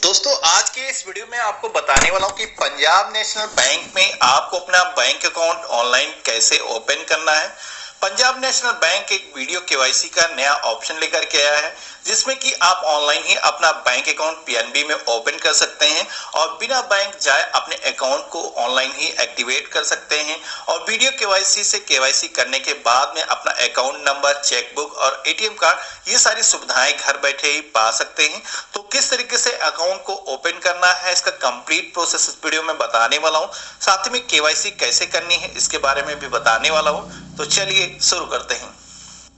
दोस्तों आज के इस वीडियो में आपको बताने वाला हूं कि पंजाब नेशनल बैंक में आपको अपना बैंक अकाउंट ऑनलाइन कैसे ओपन करना है। पंजाब नेशनल बैंक एक वीडियो केवाईसी का नया ऑप्शन लेकर के आया है जिसमें कि आप ऑनलाइन ही अपना बैंक अकाउंट पीएनबी में ओपन कर सकते हैं और बिना बैंक जाए अपने अकाउंट को ऑनलाइन ही एक्टिवेट कर सकते हैं और वीडियो केवाईसी से केवाईसी करने के बाद में अपना अकाउंट नंबर, चेकबुक और एटीएम कार्ड ये सारी सुविधाएं घर बैठे ही पा सकते हैं। तो किस तरीके से अकाउंट को ओपन करना है इसका कंप्लीट प्रोसेस इस वीडियो में बताने वाला हूं। साथ ही में केवाईसी कैसे करनी है इसके बारे में भी बताने वाला हूं। तो चलिए शुरू करते हैं।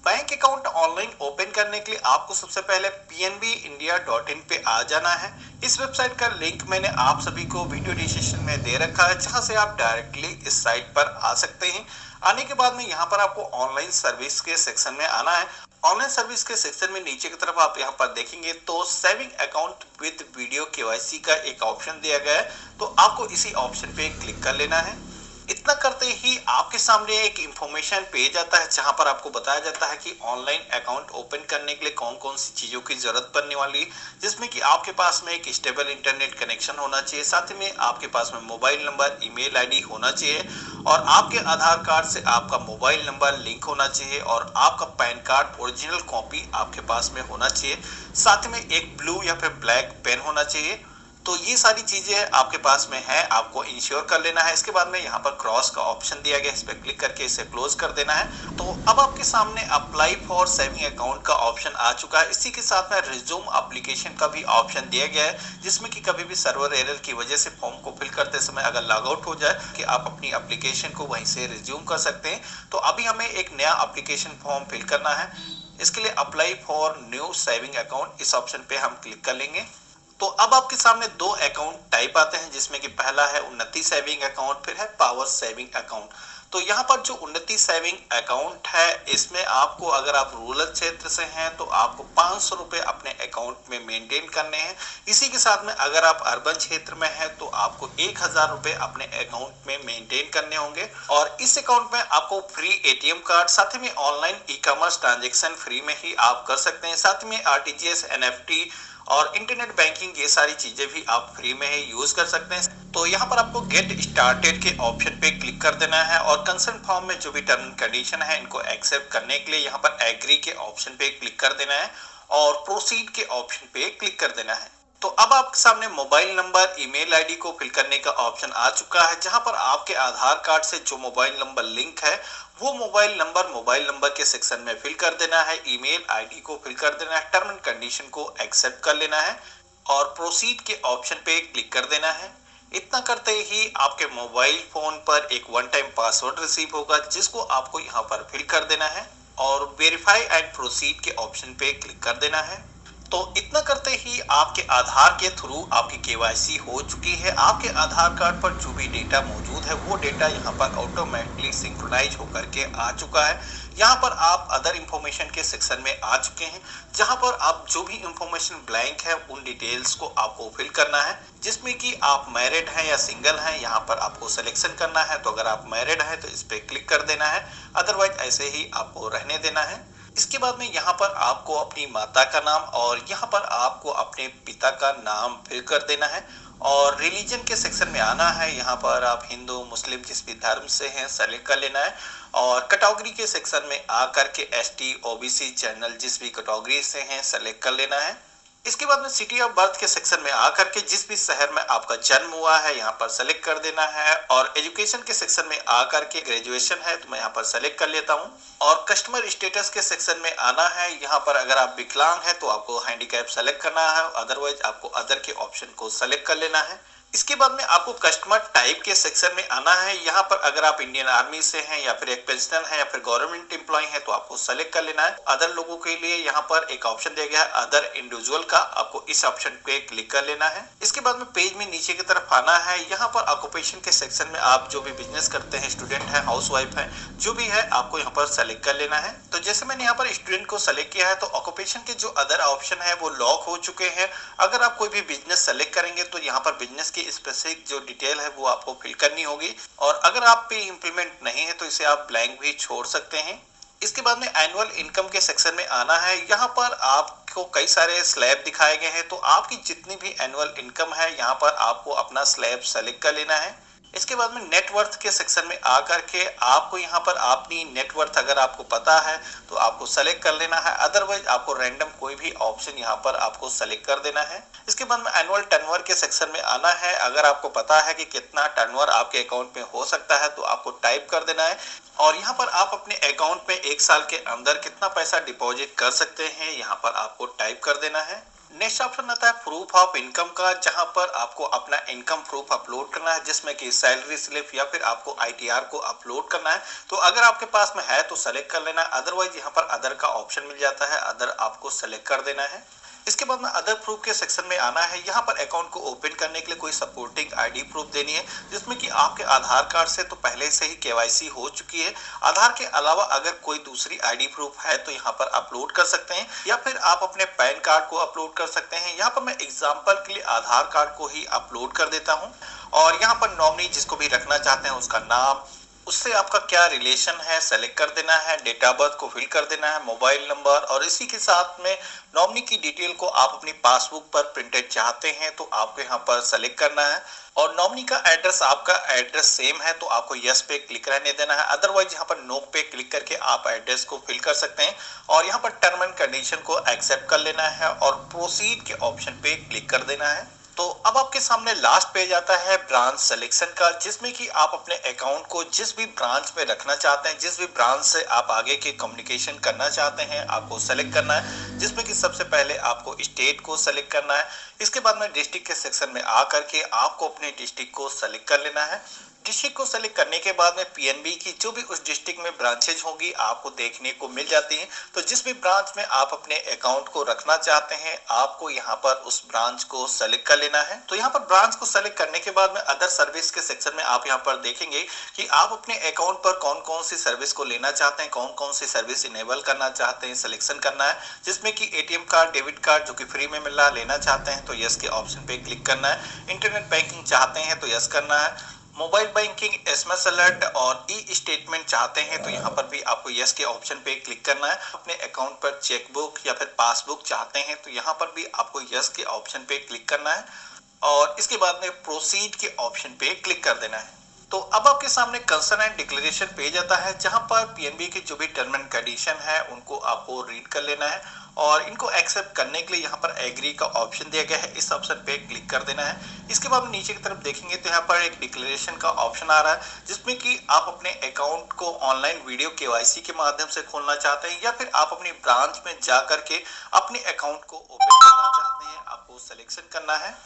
बैंक अकाउंट ऑनलाइन ओपन करने के लिए आपको सबसे पहले pnbindia.in पे आ जाना है। इस वेबसाइट का लिंक मैंने आप सभी को वीडियो डिस्क्रिप्शन में दे रखा है जहां से आप डायरेक्टली इस साइट पर आ सकते हैं। आने के बाद में यहाँ पर आपको ऑनलाइन सर्विस के सेक्शन में आना है। ऑनलाइन सर्विस के सेक्शन में नीचे की तरफ आप यहाँ पर देखेंगे तो saving account with video KYC का एक ऑप्शन दिया गया है, तो आपको इसी ऑप्शन पे क्लिक कर लेना है। इतना करते ही आपके सामने एक इंफॉर्मेशन पेज आता है जहां पर आपको बताया जाता है कि ऑनलाइन अकाउंट ओपन करने के लिए कौन कौन सी चीजों की जरूरत पड़ने वाली है, जिसमें कि आपके पास में एक स्टेबल इंटरनेट कनेक्शन होना चाहिए, साथ ही में आपके पास में मोबाइल नंबर, ईमेल आईडी होना चाहिए और आपके आधार कार्ड से आपका मोबाइल नंबर लिंक होना चाहिए और आपका पैन कार्ड ओरिजिनल कॉपी आपके पास में होना चाहिए, साथ में एक ब्लू या फिर ब्लैक पेन होना चाहिए। तो ये सारी चीजें आपके पास में है, आपको इंश्योर कर लेना है। इसके बाद में यहाँ पर क्रॉस का ऑप्शन दिया गया है, इस पर क्लिक करके इसे क्लोज कर देना है। तो अब आपके सामने अप्लाई फॉर सेविंग अकाउंट का ऑप्शन आ चुका है। इसी के साथ में रिज्यूम एप्लीकेशन का भी ऑप्शन दिया गया है जिसमें कि कभी भी सर्वर एरर की वजह से फॉर्म को फिल करते समय अगर लॉग आउट हो जाए कि आप अपनी एप्लीकेशन को वहीं से रिज्यूम कर सकते हैं। तो अभी हमें एक नया एप्लीकेशन फॉर्म फिल करना है। इसके लिए apply for new saving account इस ऑप्शन पे हम क्लिक कर लेंगे। तो अब आपके सामने दो अकाउंट टाइप आते हैं जिसमें कि पहला है उन्नति सेविंग अकाउंट, फिर है पावर सेविंग अकाउंट। तो यहाँ पर जो उन्नति सेविंग अकाउंट है इसमें आपको अगर आप रूरल क्षेत्र से हैं तो आपको 500 रुपए अपने अकाउंट में मेंटेन करने हैं। इसी के साथ में अगर आप अर्बन क्षेत्र में हैं तो आपको 1000 रुपए अपने अकाउंट में मेंटेन करने होंगे और इस अकाउंट में आपको फ्री एटीएम कार्ड, साथ ही में online e commerce transaction free में ही आप कर सकते हैं, साथ में आरटीजीएस, एनएफटी और इंटरनेट बैंकिंग ये सारी चीजें भी आप फ्री में ही यूज कर सकते हैं। तो यहाँ पर आपको गेट स्टार्टेड के ऑप्शन पे क्लिक कर देना है और कंसर्न फॉर्म में जो भी टर्म एंड कंडीशन है इनको एक्सेप्ट करने के लिए यहाँ पर एग्री के ऑप्शन पे क्लिक कर देना है और प्रोसीड के ऑप्शन पे क्लिक कर देना है। तो अब आपके सामने मोबाइल नंबर, ईमेल आईडी को फिल करने का ऑप्शन आ चुका है जहां पर आपके आधार कार्ड से जो मोबाइल नंबर लिंक है वो मोबाइल नंबर के सेक्शन में फिल कर देना है, ईमेल आईडी को फिल कर देना है, टर्म एंड कंडीशन को एक्सेप्ट कर लेना है और प्रोसीड के ऑप्शन पे क्लिक कर देना है। इतना करते ही आपके मोबाइल फोन पर एक वन टाइम पासवर्ड रिसीव होगा जिसको आपको यहाँ पर फिल कर देना है और वेरीफाई एंड प्रोसीड के ऑप्शन पे क्लिक कर देना है। तो इतना करते ही आपके आधार के थ्रू आपकी केवाईसी हो चुकी है। आपके आधार कार्ड पर जो भी डेटा मौजूद है वो डेटा यहाँ पर ऑटोमेटिकली सिंक्रोनाइज होकर के आ चुका है। यहाँ पर आप अदर इंफॉर्मेशन के सेक्शन में आ चुके हैं जहाँ पर आप जो भी इंफॉर्मेशन ब्लैंक है उन डिटेल्स को आपको फिल करना है, जिसमें कि आप मैरिड हैं या सिंगल हैं यहाँ पर आपको सिलेक्शन करना है। तो अगर आप मैरिड हैं तो इस पे क्लिक कर देना है, अदरवाइज ऐसे ही आपको रहने देना है। इसके बाद में यहाँ पर आपको अपनी माता का नाम और यहाँ पर आपको अपने पिता का नाम फिल कर देना है और रिलीजन के सेक्शन में आना है। यहाँ पर आप हिंदू, मुस्लिम जिस भी धर्म से हैं सेलेक्ट कर लेना है और कैटेगरी के सेक्शन में आकर के एसटी, ओबीसी, जनरल जिस भी कैटेगरी से हैं सेलेक्ट कर लेना है। इसके बाद में सिटी ऑफ बर्थ के सेक्शन में आकर के जिस भी शहर में आपका जन्म हुआ है यहाँ पर सेलेक्ट कर देना है और एजुकेशन के सेक्शन में आकर के ग्रेजुएशन है तो मैं यहाँ पर सेलेक्ट कर लेता हूँ और कस्टमर स्टेटस के सेक्शन में आना है। यहाँ पर अगर आप विकलांग है तो आपको हैंडीकैप सेलेक्ट करना है, अदरवाइज आपको अदर के ऑप्शन को सेलेक्ट कर लेना है। इसके बाद में आपको कस्टमर टाइप के सेक्शन में आना है। यहाँ पर अगर आप इंडियन आर्मी से हैं या फिर एक पेंशनर है या फिर गवर्नमेंट एम्प्लॉय है तो आपको सेलेक्ट कर लेना है। अदर लोगों के लिए यहाँ पर एक ऑप्शन दिया गया है अदर इंडिविजुअल का, आपको इस ऑप्शन पे क्लिक कर लेना है। इसके बाद में पेज में नीचे की तरफ आना है। यहाँ पर ऑक्यूपेशन के सेक्शन में आप जो भी बिजनेस करते हैं, स्टूडेंट है, हाउस वाइफ है, जो भी है आपको यहाँ पर सेलेक्ट कर लेना है। तो जैसे मैंने यहाँ पर स्टूडेंट को सेलेक्ट किया है तो ऑक्यूपेशन के जो अदर ऑप्शन है वो लॉक हो चुके हैं। अगर आप कोई भी बिजनेस सेलेक्ट करेंगे तो यहाँ पर बिजनेस की स्पेसिफिक जो डिटेल है वो आपको फिल करनी होगी और अगर आप पे इम्प्लीमेंट नहीं है तो इसे आप ब्लैंक भी छोड़ सकते हैं। इसके बाद में एनुअल इनकम के सेक्शन में आना है। यहाँ पर आपको कई सारे स्लैब दिखाए गए हैं, तो आपकी जितनी भी एनुअल इनकम है यहाँ पर आपको अपना स्लैब सेलेक्ट कर लेना है। इसके बाद में नेटवर्थ के सेक्शन में आकर के आपको यहाँ पर अपनी नेटवर्थ अगर आपको पता है तो आपको सेलेक्ट कर लेना है, अदरवाइज आपको रैंडम कोई भी ऑप्शन यहाँ पर आपको सेलेक्ट कर देना है। इसके बाद में एनुअल टर्नओवर के सेक्शन में आना है। अगर आपको पता है कि कितना टर्नओवर आपके अकाउंट में हो सकता है तो आपको टाइप कर देना है और यहाँ पर आप अपने अकाउंट में 1 साल के अंदर कितना पैसा डिपॉजिट कर सकते हैं यहाँ पर आपको टाइप कर देना है। नेक्स्ट ऑप्शन आता है प्रूफ ऑफ इनकम का, जहां पर आपको अपना इनकम प्रूफ अपलोड करना है, जिसमें कि सैलरी स्लिप या फिर आपको आईटीआर को अपलोड करना है। तो अगर आपके पास में है तो सेलेक्ट कर लेना है, अदरवाइज यहाँ पर अदर का ऑप्शन मिल जाता है, अदर आपको सेलेक्ट कर देना है। इसके बाद में अदर प्रूफ के सेक्शन में आना है। यहाँ पर अकाउंट को ओपन करने के लिए कोई सपोर्टिंग आईडी प्रूफ देनी है, जिसमें कि आपके आधार कार्ड से तो पहले से ही केवाईसी हो चुकी है। आधार के अलावा अगर कोई दूसरी आईडी प्रूफ है तो यहाँ पर अपलोड कर सकते हैं, या फिर आप अपने पैन कार्ड को अपलोड कर सकते हैं। यहाँ पर मैं एग्जाम्पल के लिए आधार कार्ड को ही अपलोड कर देता हूँ। और यहाँ पर नॉमिनी जिसको भी रखना चाहते हैं उसका नाम, उससे आपका क्या रिलेशन है सेलेक्ट कर देना है, डेट ऑफ बर्थ को फिल कर देना है, मोबाइल नंबर, और इसी के साथ में नॉमिनी की डिटेल को आप अपनी पासबुक पर प्रिंटेड चाहते हैं तो आपको यहाँ पर सेलेक्ट करना है। और नॉमिनी का एड्रेस आपका एड्रेस सेम है तो आपको यस पे क्लिक रहने देना है, अदरवाइज यहाँ पर नो पे क्लिक करके आप एड्रेस को फिल कर सकते हैं। और यहाँ पर टर्म एंड कंडीशन को एक्सेप्ट कर लेना है और प्रोसीड के ऑप्शन पे क्लिक कर देना है। तो अब आपके सामने लास्ट पेज आता है ब्रांच सिलेक्शन का, जिसमें कि आप अपने अकाउंट को जिस भी ब्रांच में रखना चाहते हैं, जिस भी ब्रांच से आप आगे के कम्युनिकेशन करना चाहते हैं आपको सेलेक्ट करना है, जिसमें कि सबसे पहले आपको स्टेट को सेलेक्ट करना है। इसके बाद में डिस्ट्रिक्ट के सेक्शन में आकर के आपको अपने डिस्ट्रिक्ट को सेलेक्ट कर लेना है। डिस्ट्रिक्ट को सेलेक्ट करने के बाद में पीएनबी की जो भी उस डिस्ट्रिक्ट में ब्रांचेज होंगी आपको देखने को मिल जाती हैं। तो जिस भी ब्रांच में आप अपने अकाउंट को रखना चाहते हैं आपको यहाँ पर उस ब्रांच को सेलेक्ट कर लेना है। तो यहाँ पर ब्रांच को सेलेक्ट करने के बाद में अदर सर्विस के सेक्शन में आप यहाँ पर देखेंगे कि आप अपने अकाउंट पर कौन कौन सी सर्विस को लेना चाहते हैं, कौन कौन सी सर्विस इनेबल करना चाहते हैं, सिलेक्शन करना है। जिसमें कि एटीएम कार्ड, डेबिट कार्ड जो कि फ्री में मिल रहा है लेना चाहते हैं तो यस के ऑप्शन पे क्लिक करना है। इंटरनेट बैंकिंग चाहते हैं तो यस करना है। मोबाइल बैंकिंग, एसएमएस अलर्ट और ई स्टेटमेंट चाहते हैं तो यहाँ पर भी आपको यस के ऑप्शन पे क्लिक करना है। अपने अकाउंट पर चेकबुक या फिर पासबुक चाहते हैं तो यहाँ पर भी आपको यस के ऑप्शन पे क्लिक करना है और इसके बाद में प्रोसीड के ऑप्शन पे क्लिक कर देना है। तो अब आपके सामने कंसर्न एंड डिक्लेरेशन पेज आता है, जहां पर पीएनबी की जो भी टर्म एंड कंडीशन है उनको आपको रीड कर लेना है और इनको एक्सेप्ट करने के लिए यहाँ पर एग्री का ऑप्शन दिया गया है, इस ऑप्शन पे क्लिक कर देना है। इसके बाद में नीचे की तरफ देखेंगे तो यहाँ पर एक डिक्लेरेशन का ऑप्शन आ रहा है, जिसमें कि आप अपने अकाउंट को ऑनलाइन वीडियो केवाईसी के माध्यम से खोलना चाहते हैं या फिर आप अपनी ब्रांच में जा करके अपने अकाउंट को ओपन करना चाहते हैं, आपको सिलेक्शन करना है।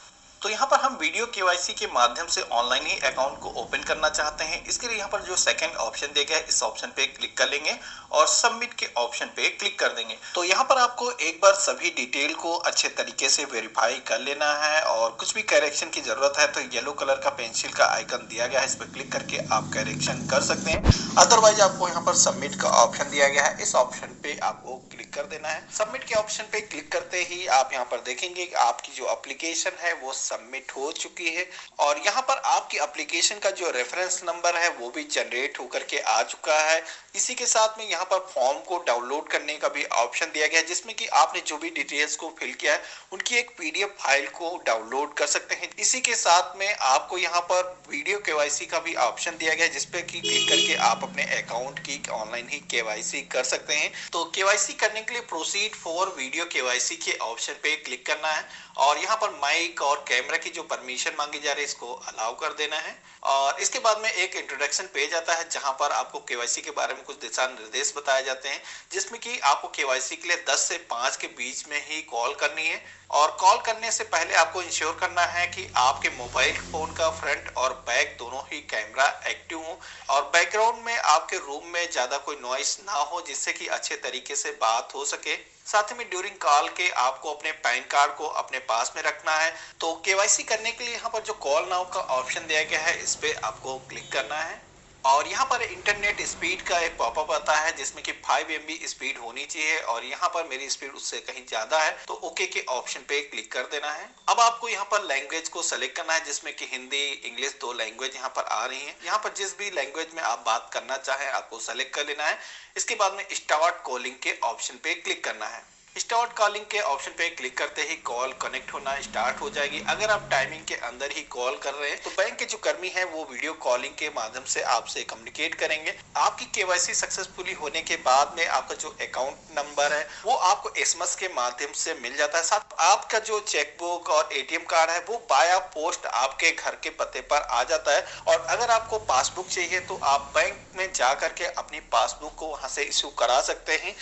तो यहाँ पर हम वीडियो केवाईसी के माध्यम से ऑनलाइन ही अकाउंट को ओपन करना चाहते हैं। इसके लिए यहाँ पर जो सेकंड ऑप्शन दिया गया है इस ऑप्शन पे क्लिक कर लेंगे और सबमिट के ऑप्शन पे क्लिक कर देंगे। तो यहाँ पर आपको एक बार सभी डिटेल को अच्छे तरीके से वेरीफाई कर लेना है और कुछ भी करेक्शन की जरूरत है तो येलो कलर का पेंसिल का आइकन दिया गया है, इस पर क्लिक करके आप करेक्शन कर सकते हैं। अदरवाइज आपको यहाँ पर सबमिट का ऑप्शन दिया गया है, इस ऑप्शन पे आपको क्लिक कर देना है। सबमिट के ऑप्शन पे क्लिक करते ही आप यहाँ पर देखेंगे कि आपकी जो एप्लीकेशन है वो सबमिट हो चुकी है और यहाँ पर आपकी एप्लीकेशन का जो रेफरेंस नंबर है वो भी जनरेट होकर के आ चुका है। इसी के साथ में यहाँ पर फॉर्म को डाउनलोड करने का भी ऑप्शन दिया गया है, जिसमें कि आपने जो भी डिटेल्स को फिल किया है उनकी एक पीडीएफ फाइल को डाउनलोड कर सकते हैं। इसी के साथ में आपको यहाँ पर वीडियो केवाईसी का भी ऑप्शन दिया गया है, जिसपे कि क्लिक करके आप अपने अकाउंट की ऑनलाइन ही केवाईसी कर सकते हैं। तो केवाईसी करने के लिए प्रोसीड फॉर वीडियो केवाईसी के ऑप्शन पे क्लिक करना है और यहाँ पर माइक और कैमरा की जो परमिशन मांगी जा रही है इसको अलाउ कर देना है। और इसके बाद में एक इंट्रोडक्शन पेज आता है, जहां पर आपको केवाईसी के बारे में कुछ दिशा निर्देश बताए जाते हैं, जिसमें कि आपको केवाईसी के लिए 10 से 5 के बीच में ही कॉल करनी है और कॉल करने से पहले आपको इंश्योर करना है कि आपके मोबाइल फोन का फ्रंट और बैक दोनों ही कैमरा एक्टिव हो और बैकग्राउंड में आपके रूम में ज्यादा कोई नॉइस ना हो, जिससे कि अच्छे तरीके से बात हो सके। साथ ही में ड्यूरिंग कॉल के आपको अपने पैन कार्ड को अपने पास में रखना है। तो केवाईसी करने के लिए यहाँ पर जो कॉल नाउ का ऑप्शन दिया गया है इस पे आपको क्लिक करना है। और यहाँ पर इंटरनेट स्पीड का एक पॉपअप आता है जिसमें कि 5 MB स्पीड होनी चाहिए और यहाँ पर मेरी स्पीड उससे कहीं ज्यादा है, तो ओके के ऑप्शन पे क्लिक कर देना है। अब आपको यहाँ पर लैंग्वेज को सेलेक्ट करना है जिसमें कि हिंदी इंग्लिश 2 लैंग्वेज यहाँ पर आ रही है। यहाँ पर जिस भी लैंग्वेज में आप बात करना चाहें आपको सेलेक्ट कर लेना है। इसके बाद में स्टार्ट कॉलिंग के ऑप्शन पे क्लिक करना है। स्टार्ट कॉलिंग के ऑप्शन पे क्लिक करते ही कॉल कनेक्ट होना स्टार्ट हो जाएगी। अगर आप टाइमिंग के अंदर ही कॉल कर रहे हैं तो बैंक के जो कर्मी हैं वो वीडियो कॉलिंग के माध्यम से आपसे कम्युनिकेट करेंगे। आपकी केवाईसी सक्सेसफुली होने के बाद में आपका जो अकाउंट नंबर है वो आपको एसएमएस के माध्यम से मिल जाता है। साथ आपका जो चेकबुक और एटीएम कार्ड है वो बाया पोस्ट आपके घर के पते पर आ जाता है। और अगर आपको पासबुक चाहिए तो आप बैंक में जा करके अपनी पासबुक को वहां से इशू करा सकते हैं।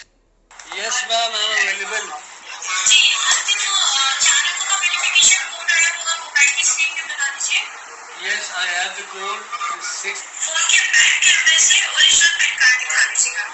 Yes ma'am, I am available. Yes, I have the code 6। Phone के बैक कैमरे से ओरिजिनल पैन कार्ड दिखा दीजिएगा।